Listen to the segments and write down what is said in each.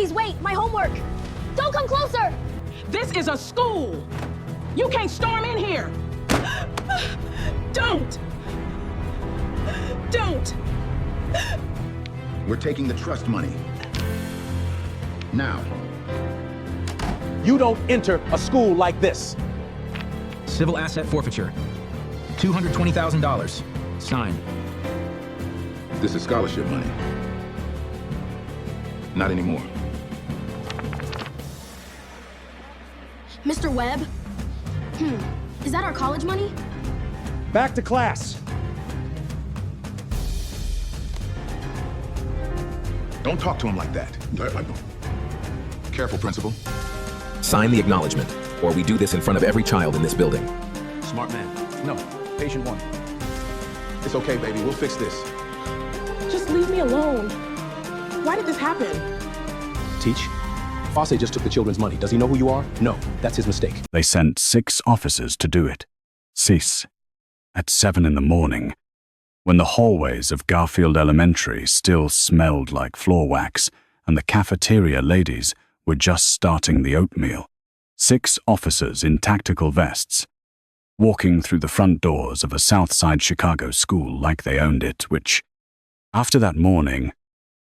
Please wait, my homework. Don't come closer. This is a school. You can't storm in here. Don't. Don't. We're taking the trust money. Now. You don't enter a school like this. Civil asset forfeiture. $220,000. Sign. This is scholarship money. Not anymore. Mr. Webb? Is that our college money? Back to class. Don't talk to him like that. Careful, Principal. Sign the acknowledgement, or we do this in front of every child in this building. Smart man. No, patient one. It's okay, baby. We'll fix this. Just leave me alone. Why did this happen? Teach. Fosse just took the children's money. Does he know who you are? No, that's his mistake. They sent 6 officers to do it. 6. At 7 in the morning, when the hallways of Garfield Elementary still smelled like floor wax and the cafeteria ladies were just starting the oatmeal. 6 officers in tactical vests, walking through the front doors of a Southside Chicago school like they owned it, which, after that morning,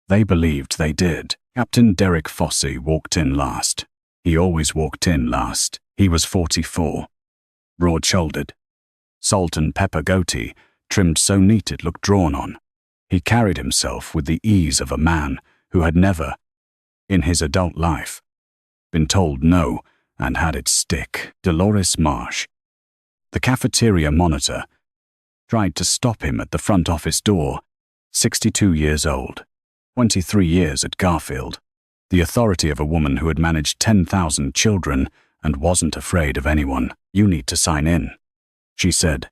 they believed they did. Captain Derrick Fosse walked in last. He always walked in last. He was 44, broad-shouldered, salt and pepper goatee, trimmed so neat it looked drawn on. He carried himself with the ease of a man who had never, in his adult life, been told no and had it stick. Dolores Marsh, the cafeteria monitor, tried to stop him at the front office door. 62 years old, 23 years at Garfield, the authority of a woman who had managed 10,000 children and wasn't afraid of anyone. You need to sign in, she said.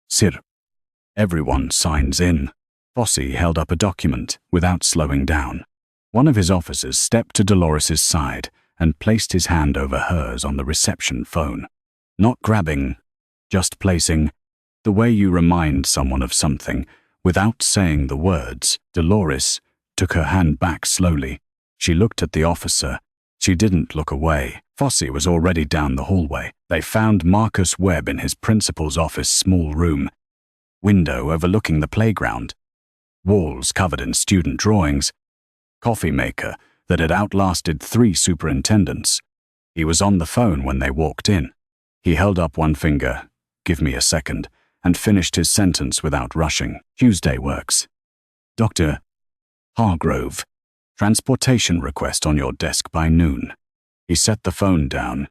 Sir. Everyone signs in. Fosse held up a document without slowing down. One of his officers stepped to Dolores's side and placed his hand over hers on the reception phone. Not grabbing, just placing, the way you remind someone of something without saying the words. Dolores took her hand back slowly. She looked at the officer. She didn't look away. Fosse was already down the hallway. They found Marcus Webb in his principal's office small room. Window overlooking the playground. Walls covered in student drawings. Coffee maker that had outlasted 3 superintendents. He was on the phone when they walked in. He held up one finger, "Give me a second," and finished his sentence without rushing. Tuesday works. Dr. Hargrove, transportation request on your desk by noon. He set the phone down,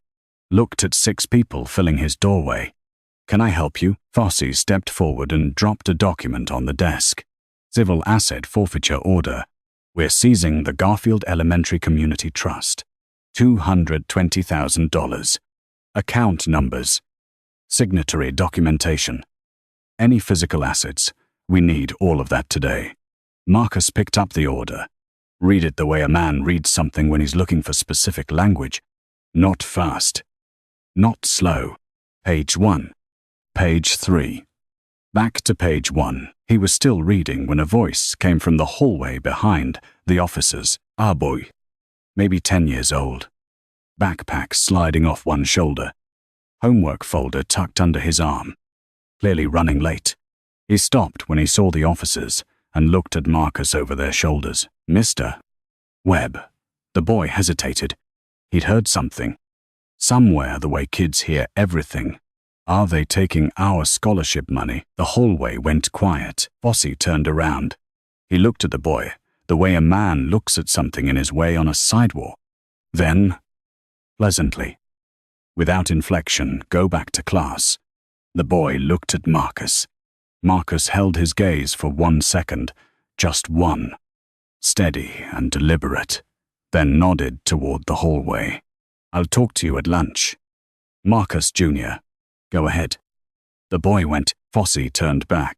looked at 6 people filling his doorway. Can I help you? Fosse stepped forward and dropped a document on the desk. Civil asset forfeiture order. We're seizing the Garfield Elementary Community Trust. $220,000. Account numbers. Signatory documentation. Any physical assets. We need all of that today. Marcus picked up the order. Read it the way a man reads something when he's looking for specific language. Not fast. Not slow. Page 1. Page 3. Back to page 1. He was still reading when a voice came from the hallway behind the officers. Ah boy. Maybe 10 years old. Backpack sliding off one shoulder. Homework folder tucked under his arm. Clearly running late. He stopped when he saw the officers and looked at Marcus over their shoulders. Mr. Webb. The boy hesitated. He'd heard something. Somewhere the way kids hear everything. Are they taking our scholarship money? The hallway went quiet. Fosse turned around. He looked at the boy, the way a man looks at something in his way on a sidewalk. Then, pleasantly, without inflection, go back to class. The boy looked at Marcus. Marcus held his gaze for 1 second, just one, steady and deliberate, then nodded toward the hallway. I'll talk to you at lunch. Marcus Jr., go ahead. The boy went. Fosse turned back.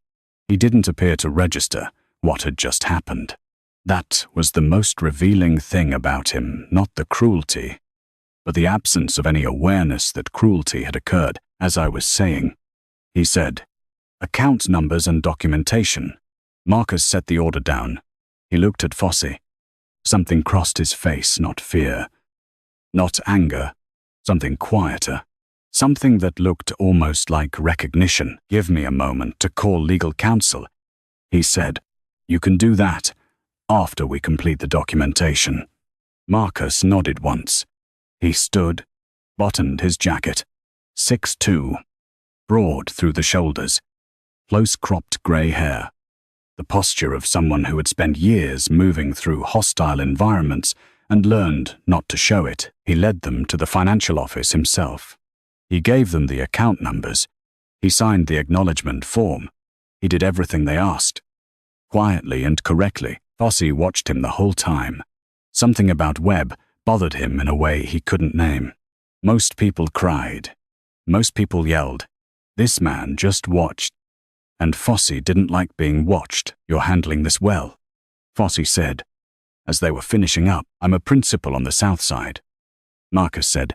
He didn't appear to register what had just happened. That was the most revealing thing about him, not the cruelty, but the absence of any awareness that cruelty had occurred. As I was saying, he said, account numbers and documentation. Marcus set the order down. He looked at Fosse. Something crossed his face, not fear. Not anger. Something quieter. Something that looked almost like recognition. "Give me a moment to call legal counsel," he said. "You can do that after we complete the documentation." Marcus nodded once. He stood, buttoned his jacket. 6'2", broad through the shoulders, close-cropped grey hair. The posture of someone who had spent years moving through hostile environments and learned not to show it. He led them to the financial office himself. He gave them the account numbers. He signed the acknowledgement form. He did everything they asked. Quietly and correctly, Fosse watched him the whole time. Something about Webb bothered him in a way he couldn't name. Most people cried. Most people yelled. This man just watched. And Fosse didn't like being watched. "You're handling this well," Fosse said. As they were finishing up, "I'm a principal on the south side." Marcus said,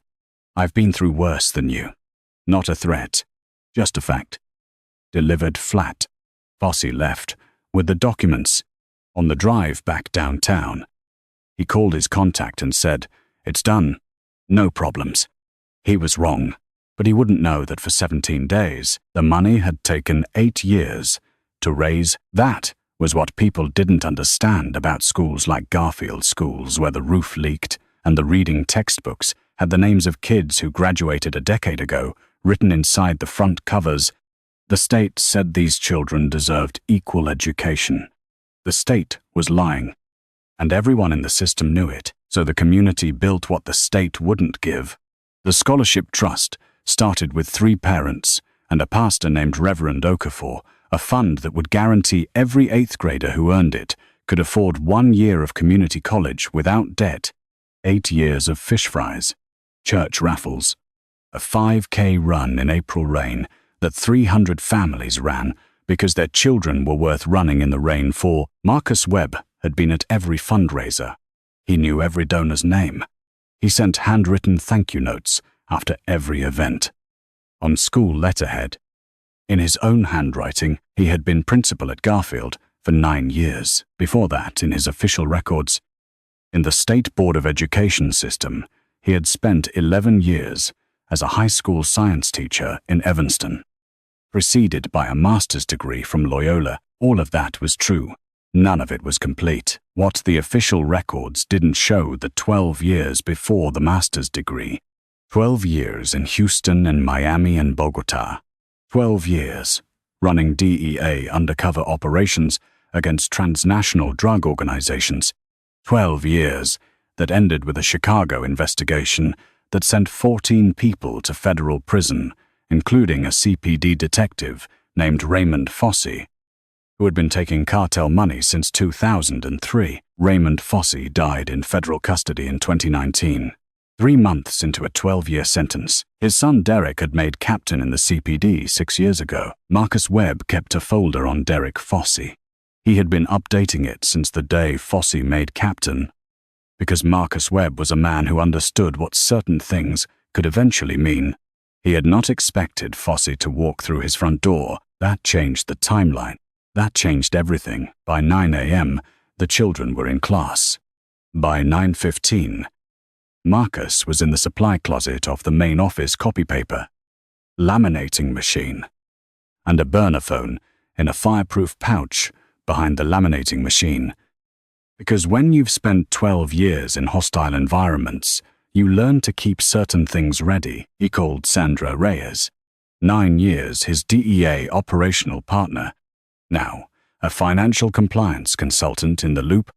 "I've been through worse than you. Not a threat, just a fact." Delivered flat. Fosse left, with the documents, on the drive back downtown. He called his contact and said, "It's done. No problems." He was wrong, but he wouldn't know that for 17 days, the money had taken 8 years to raise. That was what people didn't understand about schools like Garfield schools, where the roof leaked and the reading textbooks had the names of kids who graduated a decade ago written inside the front covers. The state said these children deserved equal education. The state was lying, and everyone in the system knew it, so the community built what the state wouldn't give. The scholarship trust started with 3 parents and a pastor named Reverend Okafor, a fund that would guarantee every 8th grader who earned it could afford 1 year of community college without debt, 8 years of fish fries, church raffles, a 5K run in April rain that 300 families ran because their children were worth running in the rain for. Marcus Webb had been at every fundraiser. He knew every donor's name. He sent handwritten thank you notes after every event. On school letterhead, in his own handwriting, he had been principal at Garfield for 9 years. Before that, in his official records, in the State Board of Education system, he had spent 11 years as a high school science teacher in Evanston. Preceded by a master's degree from Loyola, all of that was true. None of it was complete. What the official records didn't show the 12 years before the master's degree. 12 years in Houston and Miami and Bogota. 12 years running DEA undercover operations against transnational drug organizations. 12 years that ended with a Chicago investigation that sent 14 people to federal prison, including a CPD detective named Raymond Fosse, who had been taking cartel money since 2003. Raymond Fosse died in federal custody in 2019, 3 months into a 12-year sentence. His son Derrick had made captain in the CPD 6 years ago. Marcus Webb kept a folder on Derrick Fosse. He had been updating it since the day Fosse made captain, because Marcus Webb was a man who understood what certain things could eventually mean. He had not expected Fosse to walk through his front door. That changed the timeline. That changed everything. By 9 a.m., the children were in class. By 9:15, Marcus was in the supply closet of the main office copy paper, laminating machine, and a burner phone in a fireproof pouch behind the laminating machine. Because when you've spent 12 years in hostile environments, you learn to keep certain things ready. He called Sandra Reyes, 9 years his DEA operational partner, now a financial compliance consultant in the loop,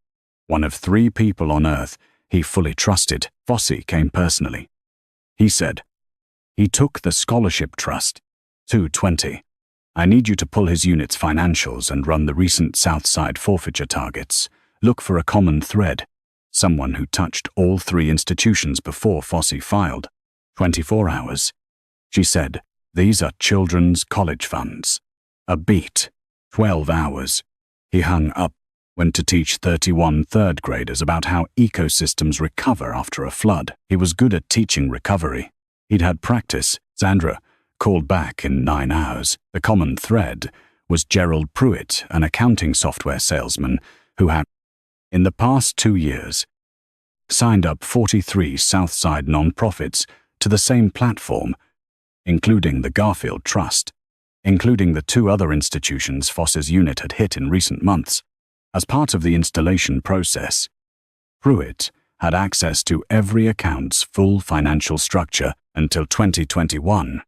one of 3 people on Earth he fully trusted. Fosse came personally. He said, "He took the scholarship trust, 220. I need you to pull his unit's financials and run the recent Southside forfeiture targets. Look for a common thread, someone who touched all 3 institutions before Fosse filed. 24 hours. She said, "These are children's college funds." A beat. 12 hours. He hung up, went to teach 31 third graders about how ecosystems recover after a flood. He was good at teaching recovery. He'd had practice. Sandra called back in 9 hours. The common thread was Gerald Pruitt, an accounting software salesman who had In the past 2 years, signed up 43 Southside nonprofits to the same platform, including the Garfield Trust, including the 2 other institutions Fosse's unit had hit in recent months. As part of the installation process, Pruitt had access to every account's full financial structure until 2021.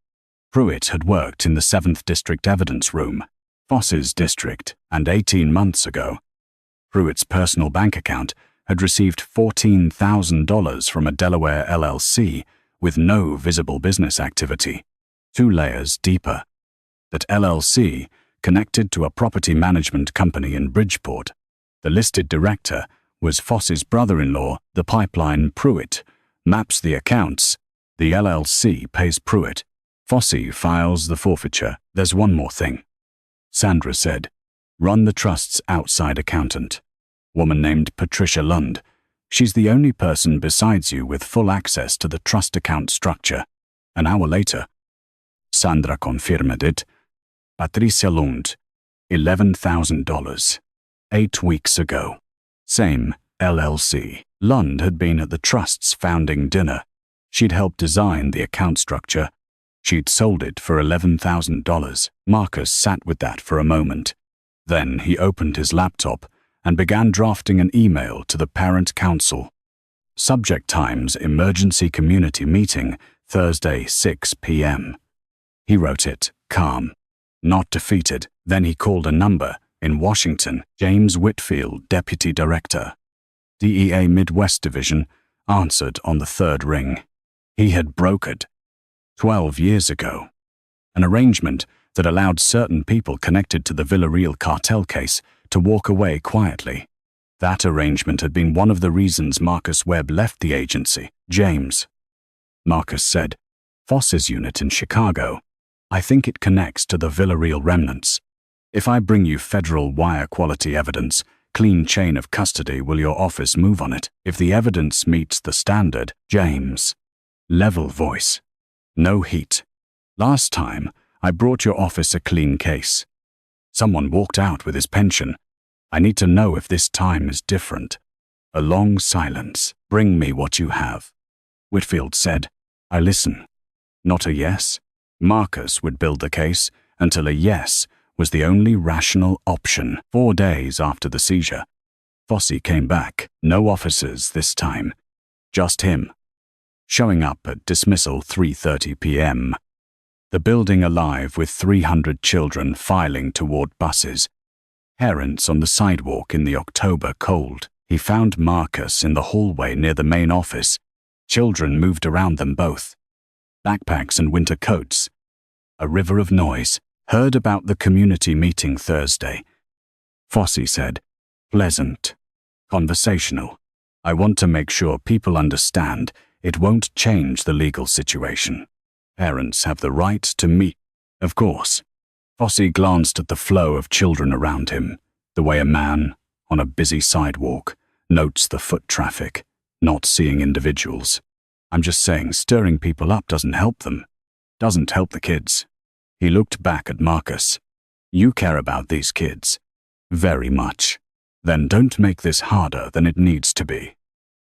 Pruitt had worked in the 7th District Evidence Room, Fosse's district, and 18 months ago, Pruitt's personal bank account had received $14,000 from a Delaware LLC with no visible business activity. 2 layers deeper, that LLC connected to a property management company in Bridgeport. The listed director was Fosse's brother-in-law. The pipeline Pruitt maps the accounts. The LLC pays Pruitt. Fosse files the forfeiture. There's one more thing, Sandra said. Run the trust's outside accountant. Woman named Patricia Lund. She's the only person besides you with full access to the trust account structure. An hour later, Sandra confirmed it. Patricia Lund, $11,000. 8 weeks ago. Same LLC. Lund had been at the trust's founding dinner. She'd helped design the account structure. She'd sold it for $11,000. Marcus sat with that for a moment. Then he opened his laptop and began drafting an email to the parent council. Subject times emergency community meeting, Thursday 6 p.m. He wrote it, calm, not defeated. Then he called a number in Washington. James Whitfield, Deputy Director, DEA Midwest Division, answered on the 3rd ring. He had brokered 12 years ago an arrangement that allowed certain people connected to the Villarreal cartel case to walk away quietly. That arrangement had been one of the reasons Marcus Webb left the agency. James, Marcus said, Fosse's unit in Chicago. I think it connects to the Villarreal remnants. If I bring you federal wire quality evidence, clean chain of custody, will your office move on it? If the evidence meets the standard, James, level voice, no heat. Last time, I brought your office a clean case. Someone walked out with his pension. I need to know if this time is different. A long silence. Bring me what you have. Whitfield said, I listen. Not a yes. Marcus would build the case until a yes was the only rational option. 4 days after the seizure, Fosse came back. No officers this time. Just him. Showing up at dismissal 3:30 p.m. The building alive with 300 children filing toward buses. Parents on the sidewalk in the October cold. He found Marcus in the hallway near the main office. Children moved around them both. Backpacks and winter coats. A river of noise. Heard about the community meeting Thursday. Fosse said, pleasant. Conversational. I want to make sure people understand it won't change the legal situation. Parents have the right to meet. Of course. Fosse glanced at the flow of children around him, the way a man, on a busy sidewalk, notes the foot traffic, not seeing individuals. I'm just saying stirring people up doesn't help them. Doesn't help the kids. He looked back at Marcus. You care about these kids. Very much. Then don't make this harder than it needs to be.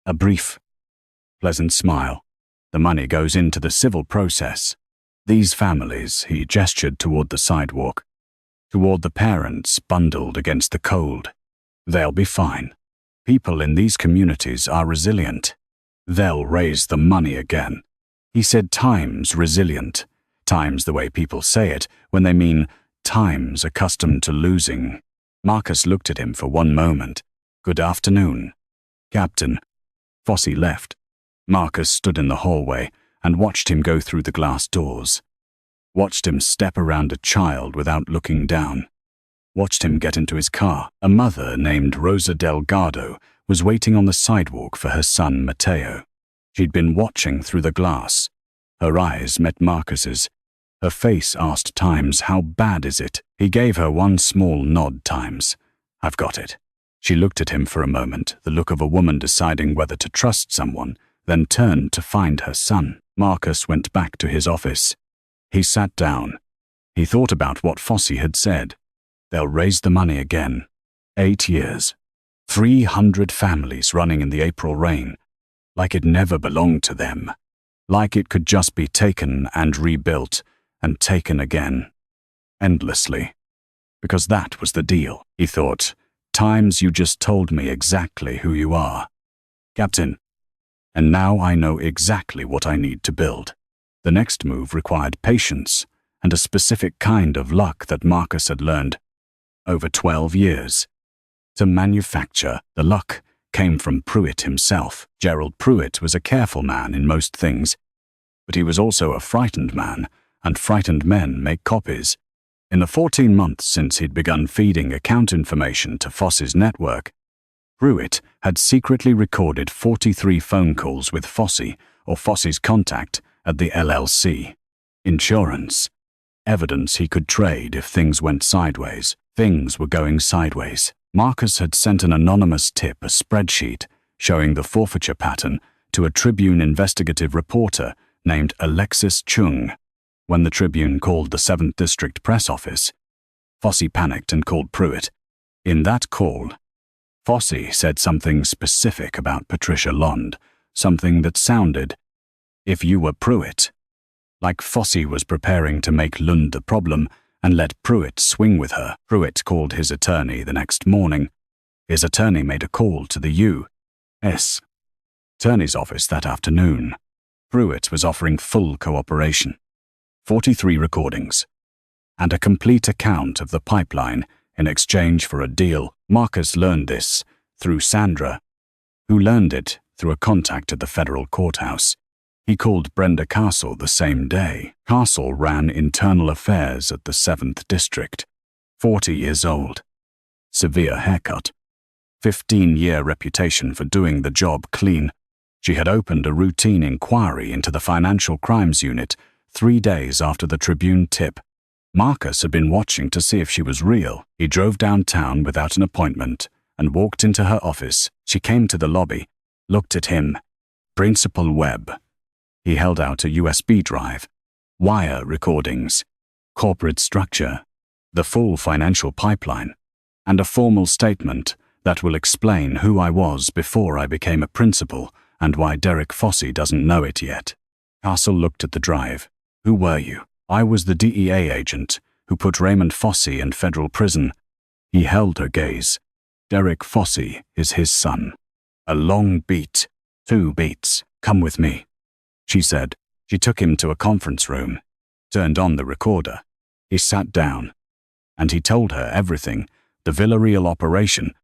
A brief, pleasant smile. The money goes into the civil process. These families, he gestured toward the sidewalk, toward the parents bundled against the cold. They'll be fine. People in these communities are resilient. They'll raise the money again. He said times resilient. Times the way people say it when they mean times accustomed to losing. Marcus looked at him for one moment. Good afternoon, Captain. Fosse left. Marcus stood in the hallway and watched him go through the glass doors. Watched him step around a child without looking down. Watched him get into his car. A mother named Rosa Delgado was waiting on the sidewalk for her son Mateo. She'd been watching through the glass. Her eyes met Marcus's. Her face asked Times, how bad is it? He gave her one small nod. Times, I've got it. She looked at him for a moment, the look of a woman deciding whether to trust someone, then turned to find her son. Marcus went back to his office. He sat down. He thought about what Fosse had said. They'll raise the money again. 8 years. 300 families running in the April rain, like it never belonged to them, like it could just be taken and rebuilt and taken again, endlessly. Because that was the deal, he thought. Times you just told me exactly who you are, Captain. And now I know exactly what I need to build. The next move required patience and a specific kind of luck that Marcus had learned over 12 years. To manufacture, the luck came from Pruitt himself. Gerald Pruitt was a careful man in most things, but he was also a frightened man, and frightened men make copies. In the 14 months since he'd begun feeding account information to Fosse's network, Pruitt had secretly recorded 43 phone calls with Fosse or Fosse's contact at the LLC. Insurance. Evidence he could trade if things went sideways. Things were going sideways. Marcus had sent an anonymous tip, a spreadsheet, showing the forfeiture pattern to a Tribune investigative reporter named Alexis Chung. When the Tribune called the 7th District press office, Fosse panicked and called Pruitt. In that call, Fosse said something specific about Patricia Lond, something that sounded, if you were Pruitt, like Fosse was preparing to make Lund the problem and let Pruitt swing with her. Pruitt called his attorney the next morning. His attorney made a call to the U.S. Attorney's office that afternoon. Pruitt was offering full cooperation. 43 recordings, and a complete account of the pipeline in exchange for a deal. Marcus learned this through Sandra, who learned it through a contact at the federal courthouse. He called Brenda Castle the same day. Castle ran internal affairs at the 7th District, 40 years old, severe haircut, 15-year reputation for doing the job clean. She had opened a routine inquiry into the Financial Crimes Unit 3 days after the Tribune tip. Marcus had been watching to see if she was real. He drove downtown without an appointment and walked into her office. She came to the lobby, looked at him. Principal Webb. He held out a USB drive, wire recordings, corporate structure, the full financial pipeline, and a formal statement that will explain who I was before I became a principal and why Derrick Fosse doesn't know it yet. Castle looked at the drive. Who were you? I was the DEA agent who put Raymond Fosse in federal prison. He held her gaze. Derrick Fosse is his son. A long beat. 2 beats. Come with me, she said. She took him to a conference room, turned on the recorder. He sat down, and he told her everything. The Villarreal operation.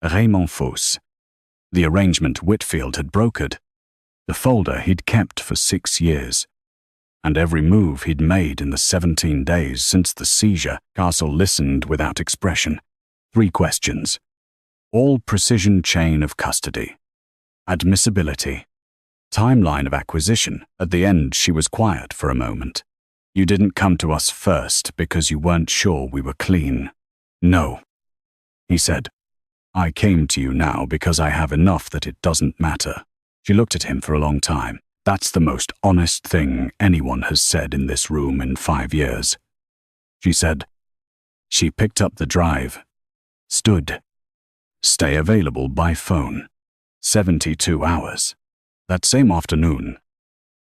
Raymond Fosse. The arrangement Whitfield had brokered. The folder he'd kept for 6 years. And every move he'd made in the 17 days since the seizure. Castle listened without expression. 3 questions. All precision chain of custody. Admissibility. Timeline of acquisition. At the end, she was quiet for a moment. You didn't come to us first because you weren't sure we were clean. No, he said. I came to you now because I have enough that it doesn't matter. She looked at him for a long time. That's the most honest thing anyone has said in this room in 5 years, she said. She picked up the drive. Stood. Stay available by phone. 72 hours. That same afternoon,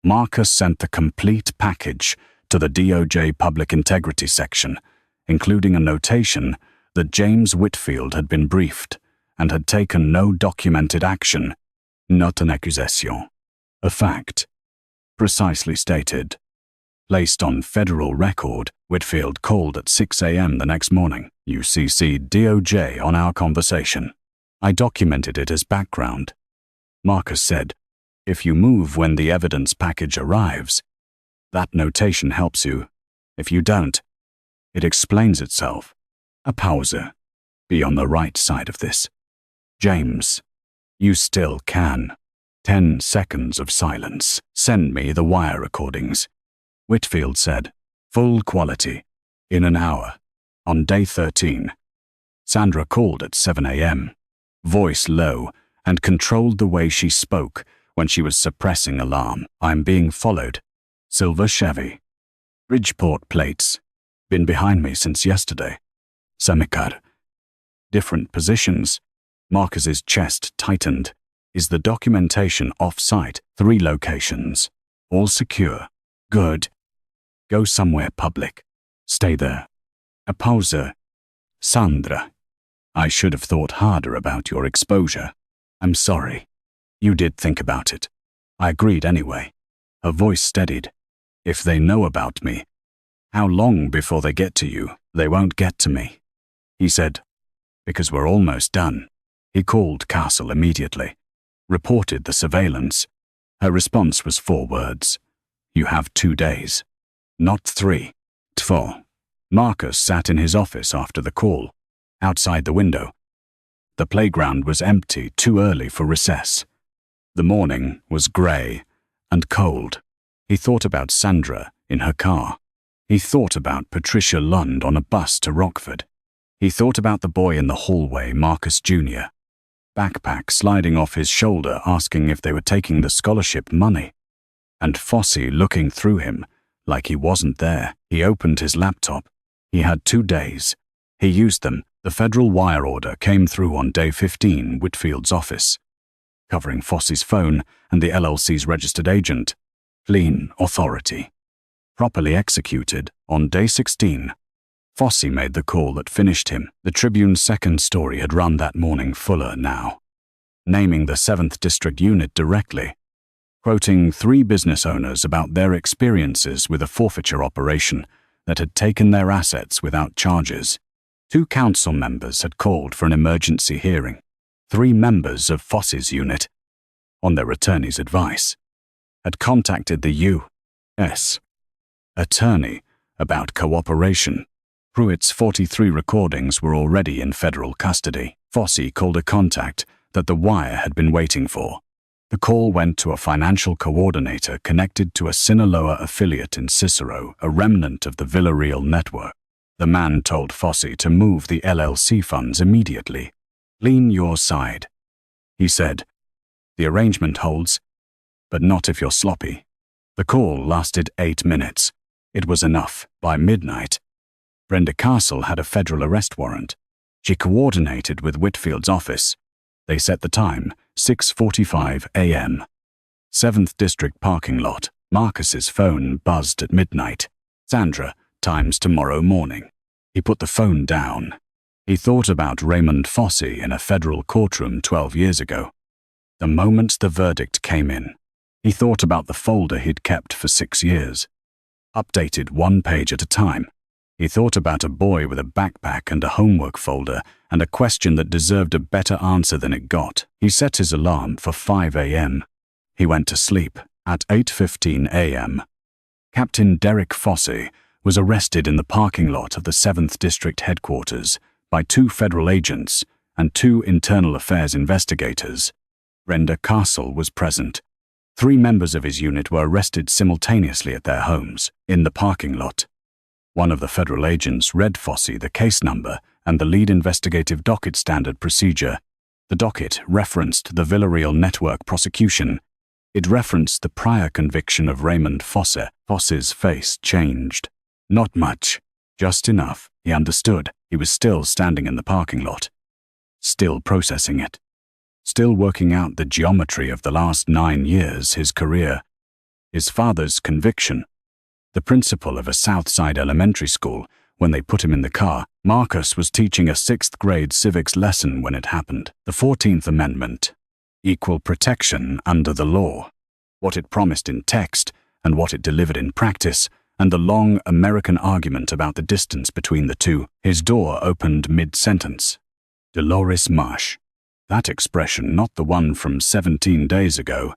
Marcus sent the complete package to the DOJ Public Integrity Section, including a notation that James Whitfield had been briefed and had taken no documented action, not an accusation, a fact, precisely stated. Placed on federal record, Whitfield called at 6 a.m. the next morning. You CC'd DOJ on our conversation. I documented it as background. Marcus said, if you move when the evidence package arrives, that notation helps you. If you don't, it explains itself. A pause. Be on the right side of this. James, you still can. 10 seconds of silence. Send me the wire recordings. Whitfield said, full quality. In an hour. On day 13. Sandra called at 7 a.m. Voice low, and controlled the way she spoke when she was suppressing alarm. I'm being followed. Silver Chevy. Bridgeport plates. Been behind me since yesterday. Semicar. Different positions. Marcus's chest tightened. Is the documentation off-site? 3 locations. All secure. Good. Go somewhere public. Stay there. A pause. Sandra, I should have thought harder about your exposure. I'm sorry. You did think about it. I agreed anyway. Her voice steadied. If they know about me, how long before they get to you? They won't get to me. He said, because we're almost done. He called Castle immediately, reported the surveillance. Her response was 4 words. You have 2 days. Not 3. 4. Marcus sat in his office after the call, outside the window. The playground was empty, too early for recess. The morning was grey and cold. He thought about Sandra in her car. He thought about Patricia Lund on a bus to Rockford. He thought about the boy in the hallway, Marcus Jr., backpack sliding off his shoulder asking if they were taking the scholarship money. And Fosse looking through him like he wasn't there. He opened his laptop. He had 2 days. He used them. The federal wire order came through on day 15, Whitfield's office, covering Fosse's phone and the LLC's registered agent. Clean authority. Properly executed on day 16. Fosse made the call that finished him. The Tribune's second story had run that morning fuller now, naming the 7th District Unit directly, quoting 3 business owners about their experiences with a forfeiture operation that had taken their assets without charges. 2 council members had called for an emergency hearing. 3 members of Fosse's unit, on their attorney's advice, had contacted the U.S. attorney about cooperation. Pruitt's 43 recordings were already in federal custody. Fosse called a contact that the wire had been waiting for. The call went to a financial coordinator connected to a Sinaloa affiliate in Cicero, a remnant of the Villarreal network. The man told Fosse to move the LLC funds immediately. Lean your side, he said. The arrangement holds, but not if you're sloppy. The call lasted 8 minutes. It was enough. By midnight, Brenda Castle had a federal arrest warrant. She coordinated with Whitfield's office. They set the time, 6:45 a.m. 7th District parking lot. Marcus's phone buzzed at midnight. Sandra, time's tomorrow morning. He put the phone down. He thought about Raymond Fosse in a federal courtroom 12 years ago. The moment the verdict came in, he thought about the folder he'd kept for 6 years, updated 1 page at a time. He thought about a boy with a backpack and a homework folder and a question that deserved a better answer than it got. He set his alarm for 5 a.m. He went to sleep at 8:15 a.m. Captain Derrick Fosse was arrested in the parking lot of the 7th District headquarters by 2 federal agents and 2 internal affairs investigators. Brenda Castle was present. 3 members of his unit were arrested simultaneously at their homes in the parking lot. One of the federal agents read Fosse the case number and the lead investigative docket standard procedure. The docket referenced the Villarreal network prosecution. It referenced the prior conviction of Raymond Fosse. Fosse's face changed. Not much. Just enough. He understood. He was still standing in the parking lot. Still processing it. Still working out the geometry of the last 9 years, his career. His father's conviction. The principal of a Southside elementary school, when they put him in the car, Marcus was teaching a 6th grade civics lesson when it happened. The 14th Amendment. Equal protection under the law. What it promised in text and what it delivered in practice, and the long American argument about the distance between the two. His door opened mid-sentence. Dolores Marsh. That expression, not the one from 17 days ago.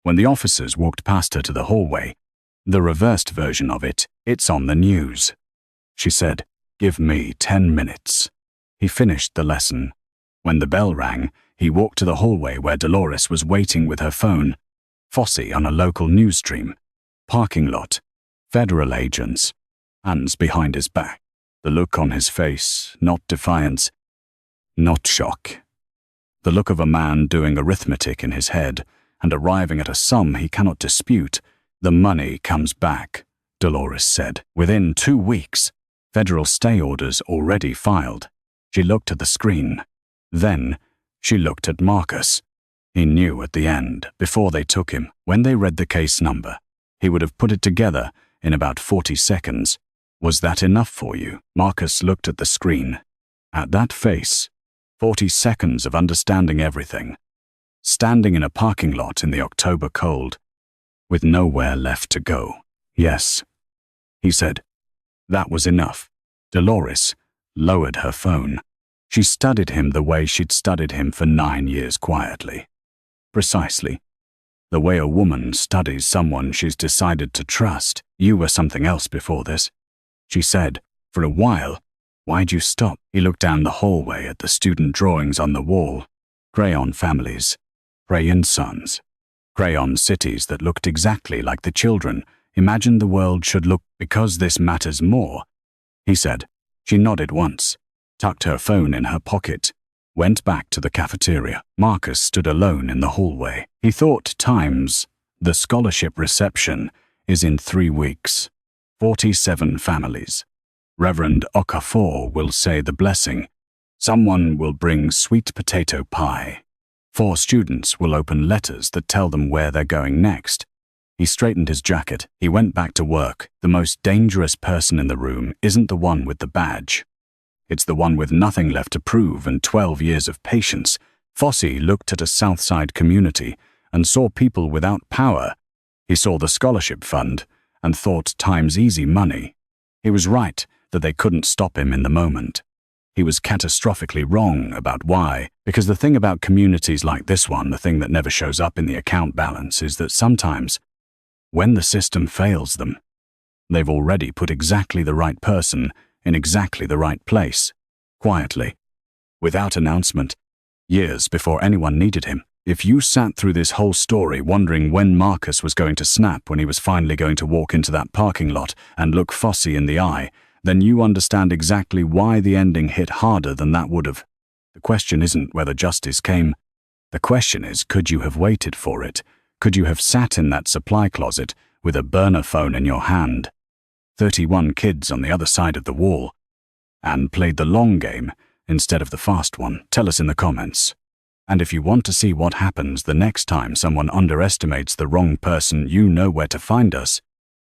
When the officers walked past her to the hallway, the reversed version of it, it's on the news. She said, give me 10 minutes. He finished the lesson. When the bell rang, he walked to the hallway where Dolores was waiting with her phone. Fosse on a local news stream. Parking lot. Federal agents. Hands behind his back. The look on his face, not defiance, not shock. The look of a man doing arithmetic in his head and arriving at a sum he cannot dispute. The money comes back, Dolores said. Within 2 weeks, federal stay orders already filed. She looked at the screen. Then, She looked at Marcus. He knew at the end, before they took him, when they read the case number, he would have put it together in about 40 seconds. Was that enough for you? Marcus looked at the screen. At that face, 40 seconds of understanding everything. Standing in a parking lot in the October cold, with nowhere left to go. Yes, he said. That was enough. Dolores lowered her phone. She studied him the way she'd studied him for 9 years quietly. Precisely. The way a woman studies someone she's decided to trust. You were something else before this. She said, for a while. Why'd you stop? He looked down the hallway at the student drawings on the wall. Crayon families. Crayon sons. Crayon cities that looked exactly like the children imagined the world should look. Because this matters more, he said. She nodded once, tucked her phone in her pocket, went back to the cafeteria. Marcus stood alone in the hallway. He thought times, the scholarship reception is in 3 weeks. 47 families. Reverend Okafor will say the blessing. Someone will bring sweet potato pie. 4 students will open letters that tell them where they're going next. He straightened his jacket. He went back to work. The most dangerous person in the room isn't the one with the badge. It's the one with nothing left to prove and 12 years of patience. Fosse looked at a Southside community and saw people without power. He saw the scholarship fund and thought times easy money. He was right that they couldn't stop him in the moment. He was catastrophically wrong about why, because the thing about communities like this one, the thing that never shows up in the account balance, is that sometimes, when the system fails them, they've already put exactly the right person in exactly the right place, quietly, without announcement, years before anyone needed him. If you sat through this whole story wondering when Marcus was going to snap, when he was finally going to walk into that parking lot and look Fosse in the eye, then you understand exactly why the ending hit harder than that would have. The question isn't whether justice came. The question is, could you have waited for it? Could you have sat in that supply closet with a burner phone in your hand, 31 kids on the other side of the wall, and played the long game instead of the fast one? Tell us in the comments. And if you want to see what happens the next time someone underestimates the wrong person, you know where to find us.